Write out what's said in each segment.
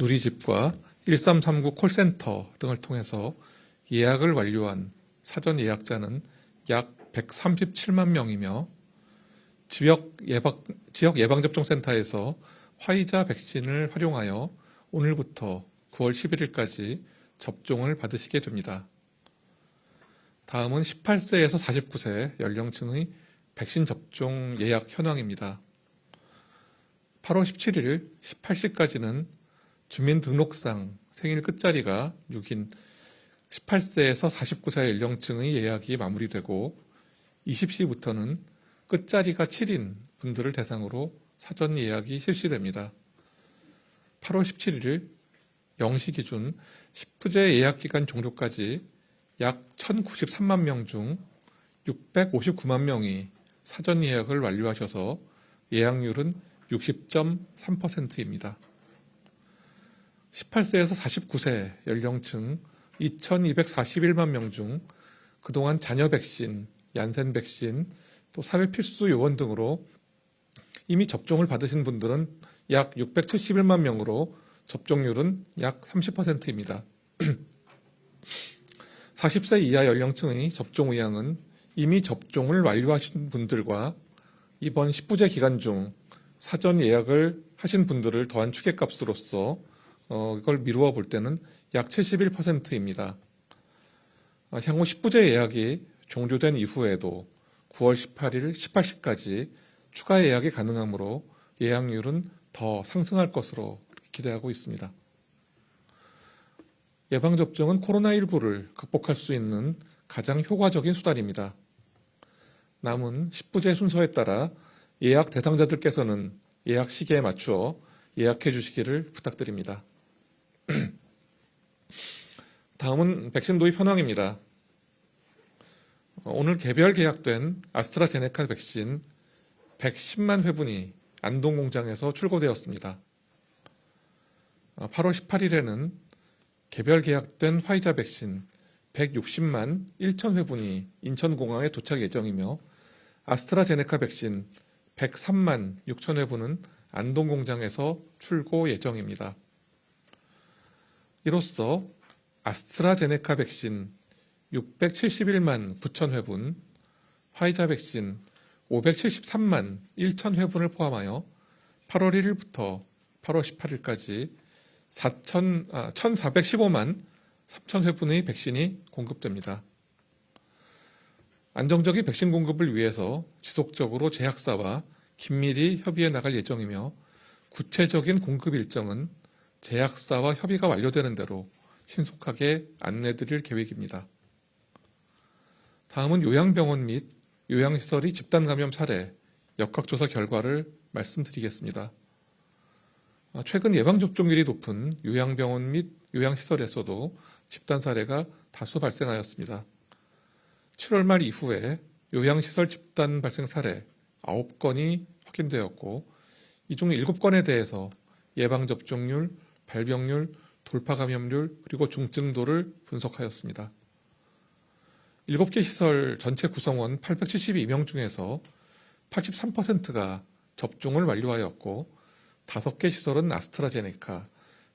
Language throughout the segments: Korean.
누리집과 1339 콜센터 등을 통해서 예약을 완료한 사전 예약자는 약 137만 명이며 지역 예방접종센터에서 화이자 백신을 활용하여 오늘부터 9월 11일까지 접종을 받으시게 됩니다. 다음은 18세에서 49세 연령층의 백신 접종 예약 현황입니다. 8월 17일 18시까지는 주민등록상 생일 끝자리가 6인 18세에서 49세 연령층의 예약이 마무리되고 20시부터는 끝자리가 7인 분들을 대상으로 사전 예약이 실시됩니다. 8월 17일 0시 기준 10부제 예약기간 종료까지 약 1,093만 명 중 659만 명이 사전 예약을 완료하셔서 예약률은 60.3%입니다. 18세에서 49세 연령층 2,241만 명 중 그동안 자녀 백신, 얀센 백신, 또 사회 필수 요원 등으로 이미 접종을 받으신 분들은 약 671만 명으로 접종률은 약 30%입니다. 40세 이하 연령층의 접종 의향은 이미 접종을 완료하신 분들과 이번 10부제 기간 중 사전 예약을 하신 분들을 더한 추계값으로서 이걸 미루어 볼 때는 약 71%입니다. 향후 10부제 예약이 종료된 이후에도 9월 18일 18시까지 추가 예약이 가능하므로 예약률은 더 상승할 것으로 기대하고 있습니다. 예방접종은 코로나19를 극복할 수 있는 가장 효과적인 수단입니다. 남은 10부제 순서에 따라 예약 대상자들께서는 예약 시기에 맞추어 예약해 주시기를 부탁드립니다. 다음은 백신 도입 현황입니다. 오늘 개별 계약된 아스트라제네카 백신 110만 회분이 안동공장에서 출고되었습니다. 8월 18일에는 개별 계약된 화이자 백신 160만 1천 회분이 인천공항에 도착 예정이며 아스트라제네카 백신 103만 6천 회분은 안동공장에서 출고 예정입니다. 이로써 아스트라제네카 백신 671만 9천 회분, 화이자 백신 573만 1천 회분을 포함하여 8월 1일부터 8월 18일까지 1,415만 3천 회분의 백신이 공급됩니다. 안정적인 백신 공급을 위해서 지속적으로 제약사와 긴밀히 협의해 나갈 예정이며 구체적인 공급 일정은 제약사와 협의가 완료되는 대로 신속하게 안내드릴 계획입니다. 다음은 요양병원 및 요양시설의 집단감염 사례 역학조사 결과를 말씀드리겠습니다. 최근 예방접종률이 높은 요양병원 및 요양시설에서도 집단 사례가 다수 발생하였습니다. 7월 말 이후에 요양시설 집단 발생 사례 9건이 확인되었고 이 중 7건에 대해서 예방접종률, 발병률, 돌파감염률, 그리고 중증도를 분석하였습니다. 7개 시설 전체 구성원 872명 중에서 83%가 접종을 완료하였고 5개 시설은 아스트라제네카,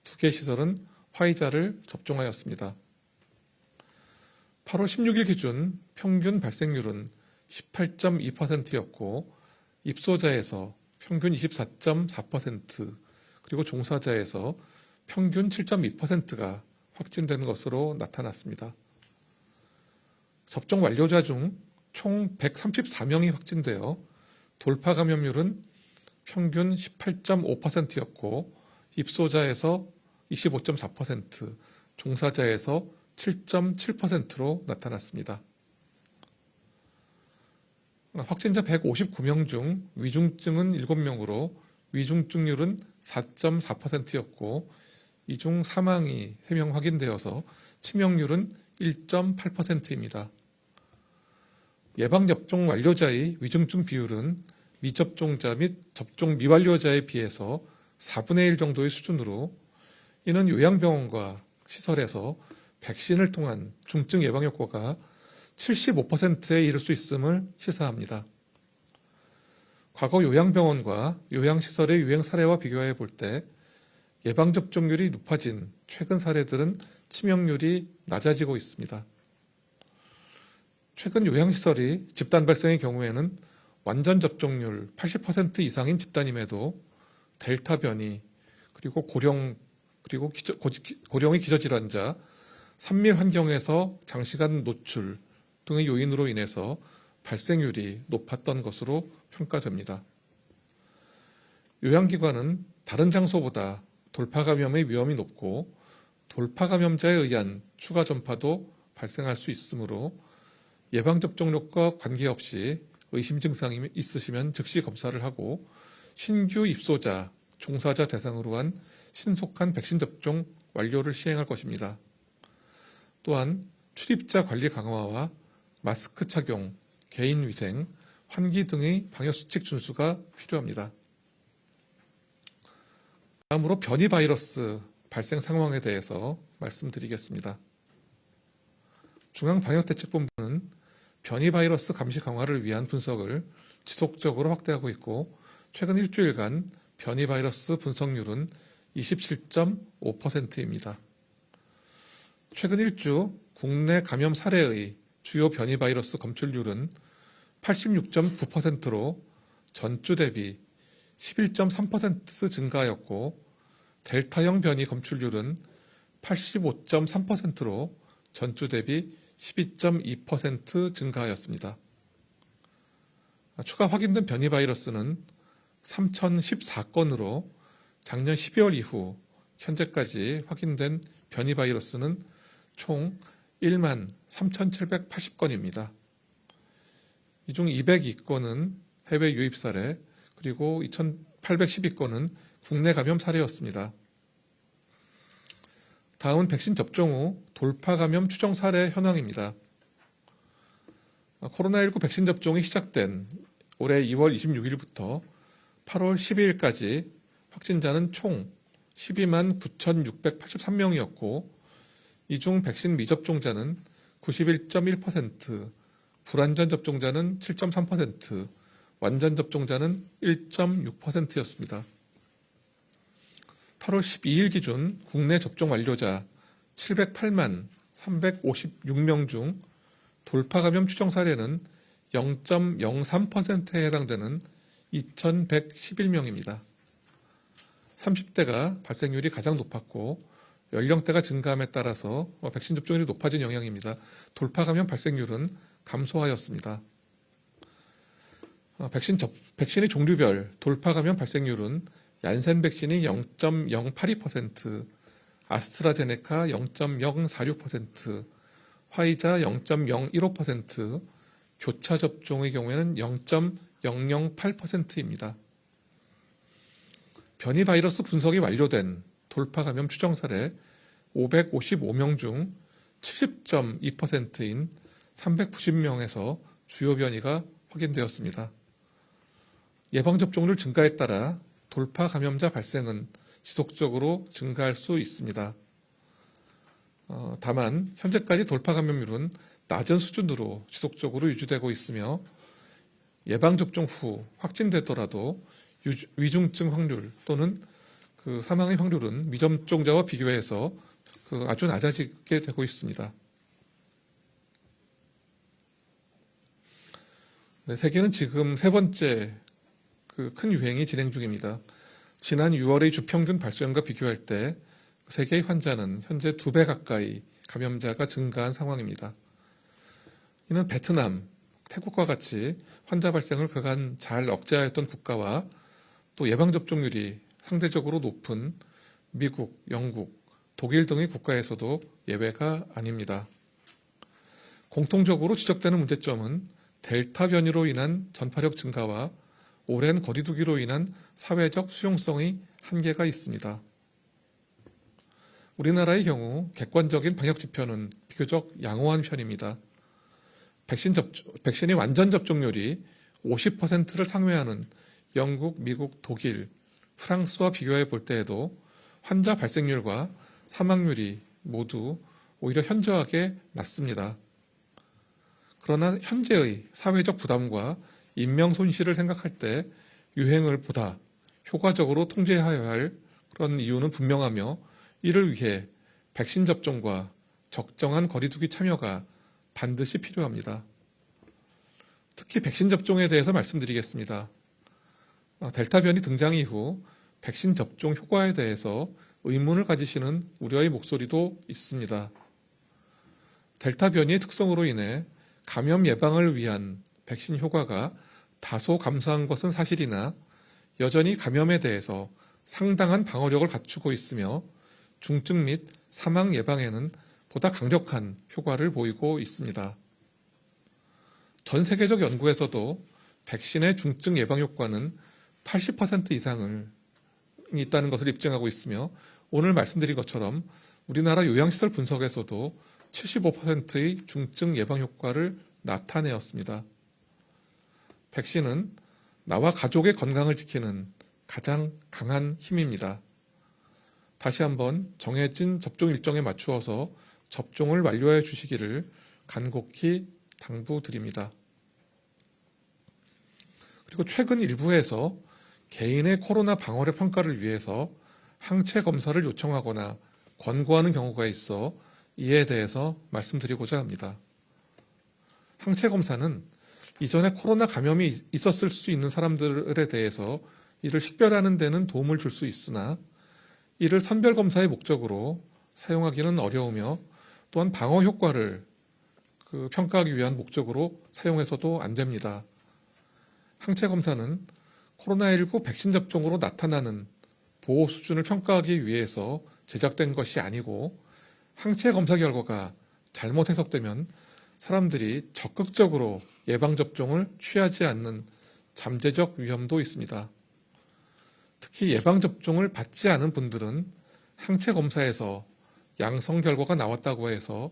2개 시설은 화이자를 접종하였습니다. 8월 16일 기준 평균 발생률은 18.2%였고 입소자에서 평균 24.4%, 그리고 종사자에서 평균 7.2%가 확진된 것으로 나타났습니다. 접종 완료자 중 총 134명이 확진되어 돌파 감염률은 평균 18.5%였고 입소자에서 25.4%, 종사자에서 7.7%로 나타났습니다. 확진자 159명 중 위중증은 7명으로 위중증률은 4.4%였고 이 중 사망이 3명 확인되어서 치명률은 1.8%입니다. 예방접종 완료자의 위중증 비율은 미접종자 및 접종 미완료자에 비해서 4분의 1 정도의 수준으로 이는 요양병원과 시설에서 백신을 통한 중증 예방 효과가 75%에 이를 수 있음을 시사합니다. 과거 요양병원과 요양시설의 유행 사례와 비교해 볼 때 예방접종률이 높아진 최근 사례들은 치명률이 낮아지고 있습니다. 최근 요양시설이 집단 발생의 경우에는 완전 접종률 80% 이상인 집단임에도 델타 변이, 그리고 고령의 기저질환자, 산밀 환경에서 장시간 노출 등의 요인으로 인해서 발생률이 높았던 것으로 평가됩니다. 요양기관은 다른 장소보다 돌파 감염의 위험이 높고 돌파 감염자에 의한 추가 전파도 발생할 수 있으므로 예방접종력과 관계없이 의심 증상이 있으시면 즉시 검사를 하고 신규 입소자, 종사자 대상으로 한 신속한 백신 접종 완료를 시행할 것입니다. 또한 출입자 관리 강화와 마스크 착용, 개인 위생, 환기 등의 방역수칙 준수가 필요합니다. 다음으로 변이 바이러스 발생 상황에 대해서 말씀드리겠습니다. 중앙방역대책본부는 변이 바이러스 감시 강화를 위한 분석을 지속적으로 확대하고 있고 최근 일주일간 변이 바이러스 분석률은 27.5%입니다. 최근 일주 국내 감염 사례의 주요 변이 바이러스 검출률은 86.9%로 전주 대비 11.3% 증가하였고 델타형 변이 검출률은 85.3%로 전주 대비 12.2% 증가하였습니다. 추가 확인된 변이 바이러스는 3,014건으로 작년 12월 이후 현재까지 확인된 변이 바이러스는 총 13,780건입니다. 이 중 202건은 해외 유입 사례, 그리고 2,812건은 국내 감염 사례였습니다. 다음은 백신 접종 후 돌파 감염 추정 사례 현황입니다. 코로나19 백신 접종이 시작된 올해 2월 26일부터 8월 12일까지 확진자는 총 12만 9,683명이었고 이 중 백신 미접종자는 91.1%, 불완전 접종자는 7.3%, 완전 접종자는 1.6%였습니다. 8월 12일 기준 국내 접종 완료자 708만 356명 중 돌파 감염 추정 사례는 0.03%에 해당되는 2,111명입니다. 30대가 발생률이 가장 높았고 연령대가 증가함에 따라서 백신 접종률이 높아진 영향입니다. 돌파 감염 발생률은 감소하였습니다. 백신의 종류별 돌파 감염 발생률은 얀센 백신이 0.082%, 아스트라제네카 0.046%, 화이자 0.015%, 교차 접종의 경우에는 0.008%입니다. 변이 바이러스 분석이 완료된 돌파 감염 추정 사례 555명 중 70.2%인 390명에서 주요 변이가 확인되었습니다. 예방접종률 증가에 따라 돌파 감염자 발생은 지속적으로 증가할 수 있습니다. 다만 현재까지 돌파 감염률은 낮은 수준으로 지속적으로 유지되고 있으며 예방접종 후 확진되더라도 위중증 확률 또는 사망의 확률은 미접종자와 비교해서 아주 낮아지게 되고 있습니다. 네, 세계는 지금 세 번째 큰 유행이 진행 중입니다. 지난 6월의 주평균 발생과 비교할 때 세계의 환자는 현재 2배 가까이 감염자가 증가한 상황입니다. 이는 베트남, 태국과 같이 환자 발생을 그간 잘 억제하였던 국가와 또 예방접종률이 상대적으로 높은 미국, 영국, 독일 등의 국가에서도 예외가 아닙니다. 공통적으로 지적되는 문제점은 델타 변이로 인한 전파력 증가와 오랜 거리두기로 인한 사회적 수용성의 한계가 있습니다. 우리나라의 경우 객관적인 방역 지표는 비교적 양호한 편입니다. 백신의 완전 접종률이 50%를 상회하는 영국, 미국, 독일, 프랑스와 비교해 볼 때에도 환자 발생률과 사망률이 모두 오히려 현저하게 낮습니다. 그러나 현재의 사회적 부담과 인명 손실을 생각할 때 유행을 보다 효과적으로 통제해야 할 그런 이유는 분명하며 이를 위해 백신 접종과 적정한 거리두기 참여가 반드시 필요합니다. 특히 백신 접종에 대해서 말씀드리겠습니다. 델타 변이 등장 이후 백신 접종 효과에 대해서 의문을 가지시는 우려의 목소리도 있습니다. 델타 변이의 특성으로 인해 감염 예방을 위한 백신 효과가 다소 감소한 것은 사실이나 여전히 감염에 대해서 상당한 방어력을 갖추고 있으며 중증 및 사망 예방에는 보다 강력한 효과를 보이고 있습니다. 전 세계적 연구에서도 백신의 중증 예방 효과는 80% 이상을 있다는 것을 입증하고 있으며 오늘 말씀드린 것처럼 우리나라 요양시설 분석에서도 75%의 중증 예방 효과를 나타내었습니다. 백신은 나와 가족의 건강을 지키는 가장 강한 힘입니다. 다시 한번 정해진 접종 일정에 맞추어서 접종을 완료해 주시기를 간곡히 당부드립니다. 그리고 최근 일부에서 개인의 코로나 방어력 평가를 위해서 항체 검사를 요청하거나 권고하는 경우가 있어 이에 대해서 말씀드리고자 합니다. 항체 검사는 이전에 코로나 감염이 있었을 수 있는 사람들에 대해서 이를 식별하는 데는 도움을 줄 수 있으나 이를 선별 검사의 목적으로 사용하기는 어려우며 또한 방어 효과를 평가하기 위한 목적으로 사용해서도 안 됩니다. 항체 검사는 코로나19 백신 접종으로 나타나는 보호 수준을 평가하기 위해서 제작된 것이 아니고 항체 검사 결과가 잘못 해석되면 사람들이 적극적으로 예방접종을 취하지 않는 잠재적 위험도 있습니다. 특히 예방접종을 받지 않은 분들은 항체 검사에서 양성 결과가 나왔다고 해서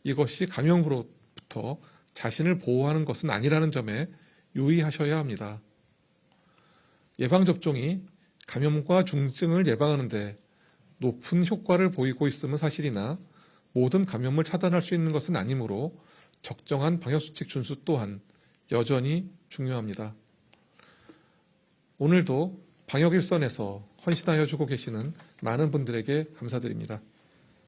이것이 감염으로부터 자신을 보호하는 것은 아니라는 점에 유의하셔야 합니다. 예방접종이 감염과 중증을 예방하는 데 높은 효과를 보이고 있음은 사실이나 모든 감염을 차단할 수 있는 것은 아니므로 적정한 방역수칙 준수 또한 여전히 중요합니다. 오늘도 방역 일선에서 헌신하여 주고 계시는 많은 분들에게 감사드립니다.